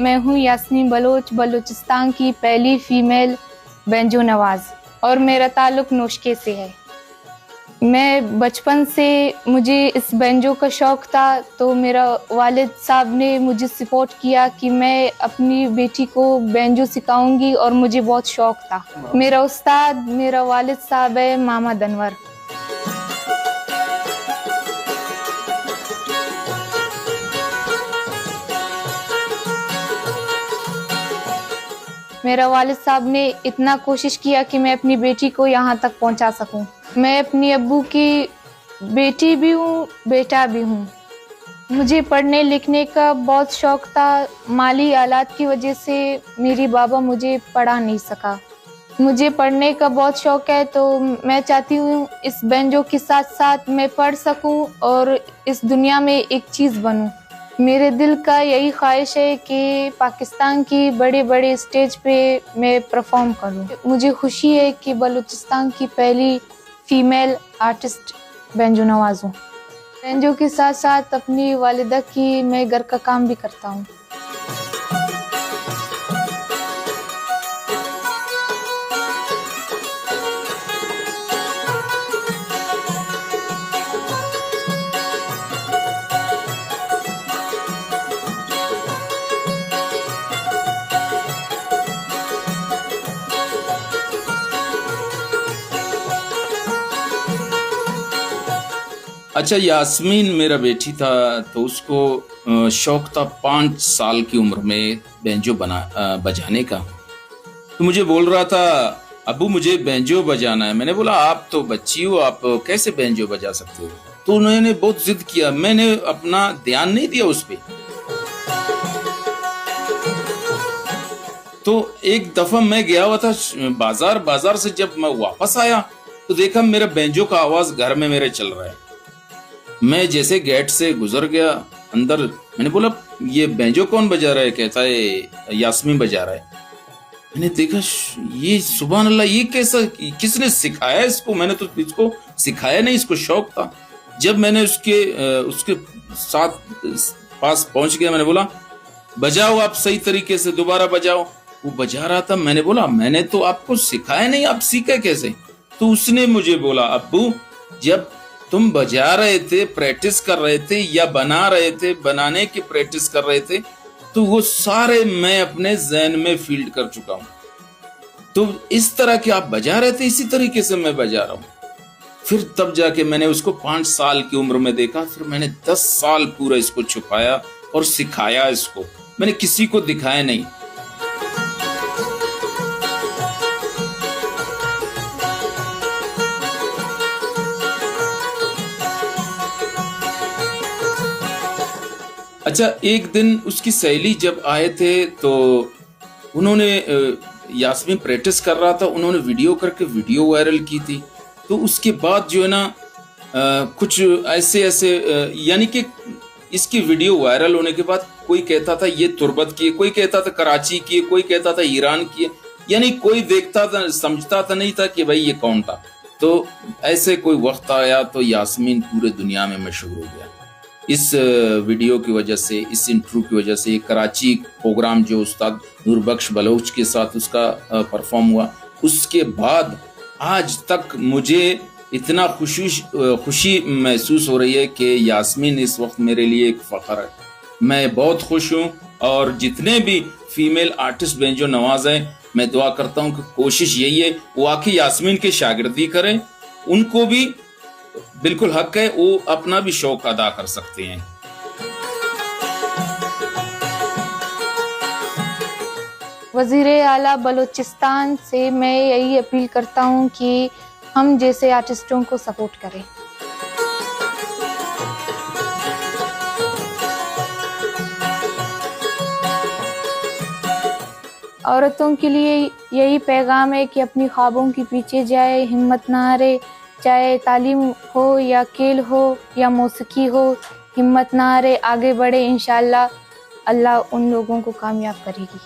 मैं हूँ यास्मीन बलोच, बलूचिस्तान की पहली फीमेल बैंजो नवाज और मेरा ताल्लुक़ नोशके से है। मैं बचपन से मुझे इस बैंजो का शौक़ था, तो मेरा वालिद साहब ने मुझे सपोर्ट किया कि मैं अपनी बेटी को बैंजो सिखाऊंगी और मुझे बहुत शौक़ था। मेरा उस्ताद मेरा वालिद साहब है, मामा दनवर। मेरा वालिद साहब ने इतना कोशिश किया कि मैं अपनी बेटी को यहाँ तक पहुँचा सकूँ। मैं अपनी अब्बू की बेटी भी हूँ, बेटा भी हूँ। मुझे पढ़ने लिखने का बहुत शौक़ था। माली हालात की वजह से मेरी बाबा मुझे पढ़ा नहीं सका। मुझे पढ़ने का बहुत शौक़ है, तो मैं चाहती हूँ इस बैंजो के साथ साथ मैं पढ़ सकूँ और इस दुनिया में एक चीज़ बनूँ। मेरे दिल का यही ख्वाहिश है कि पाकिस्तान की बड़े बड़े स्टेज पे मैं परफॉर्म करूं। मुझे खुशी है कि बलूचिस्तान की पहली फीमेल आर्टिस्ट बैंजो नवाज हूँ। बैंजो के साथ साथ अपनी वालिदा की मैं घर का काम भी करता हूँ। अच्छा, यास्मीन मेरा बेटी था तो उसको शौक था 5 साल की उम्र में बैंजो बजाने का। तो मुझे बोल रहा था, अब्बू मुझे बैंजो बजाना है। मैंने बोला आप तो बच्ची हो, आप कैसे बैंजो बजा सकते हो। तो उन्होंने बहुत जिद किया, मैंने अपना ध्यान नहीं दिया उस पे। तो एक दफा मैं गया हुआ था बाजार से जब मैं वापस आया तो देखा मेरा बैंजो का आवाज घर में मेरे चल रहा है। मैं जैसे गेट से गुजर गया अंदर, मैंने बोला ये बैंजो कौन बजा रहा है। कहता है यास्मीन बजा रहा है। मैंने देखा ये सुभान अल्लाह, ये कैसा, किसने सिखाया इसको। मैंने तो इसको सिखाया नहीं, इसको शौक था। जब मैंने उसके साथ पास पहुंच गया, मैंने बोला बजाओ आप सही तरीके से, दोबारा बजाओ। वो बजा रहा था। मैंने बोला मैंने तो आपको सिखाया नहीं, आप सीखे कैसे। तो उसने मुझे बोला, अब्बू जब तुम बजा रहे थे, प्रैक्टिस कर रहे थे या बना रहे थे, बनाने की प्रैक्टिस कर रहे थे, तो वो सारे मैं अपने ज़हन में फील्ड कर चुका हूं। तो इस तरह के आप बजा रहे थे, इसी तरीके से मैं बजा रहा हूं। फिर तब जाके मैंने उसको 5 साल की उम्र में देखा। फिर मैंने 10 साल पूरा इसको छुपाया और सिखाया इसको। मैंने किसी को दिखाया नहीं। अच्छा, एक दिन उसकी सहेली जब आए थे तो उन्होंने यास्मीन प्रैक्टिस कर रहा था, उन्होंने वीडियो करके वीडियो वायरल की थी। तो उसके बाद जो है ना कुछ ऐसे यानी कि इसकी वीडियो वायरल होने के बाद कोई कहता था ये तुर्बत की है, कोई कहता था कराची की है, कोई कहता था ईरान की है। यानी कोई देखता था, समझता था नहीं था कि भाई ये कौन था। तो ऐसे कोई वक्त आया तो यास्मीन पूरे दुनिया में मशहूर हो गया इस वीडियो की वजह से, इस इंटरव्यू की वजह से। कराची प्रोग्राम जो उस्ताद नूरबख्श बलोच के साथ उसका परफॉर्म हुआ, उसके बाद आज तक मुझे इतना खुशी महसूस हो रही है कि यास्मीन इस वक्त मेरे लिए एक फख्र है। मैं बहुत खुश हूँ और जितने भी फीमेल आर्टिस्ट बैंजो नवाज हैं, मैं दुआ करता हूँ कि कोशिश यही है वो आके यास्मीन के शागिर्दी करें। उनको भी बिल्कुल हक है, वो अपना भी शौक अदा कर सकते हैं। वज़ीर आला बलूचिस्तान से मैं यही अपील करता हूँ कि हम जैसे आर्टिस्टों को सपोर्ट करें। औरतों के लिए यही पैगाम है कि अपनी ख्वाबों के पीछे जाए, हिम्मत ना हारे। चाहे तालीम हो या खेल हो या मौसीकी हो, हिम्मत ना हारे, आगे बढ़े। इंशाअल्लाह अल्लाह उन लोगों को कामयाब करेगी।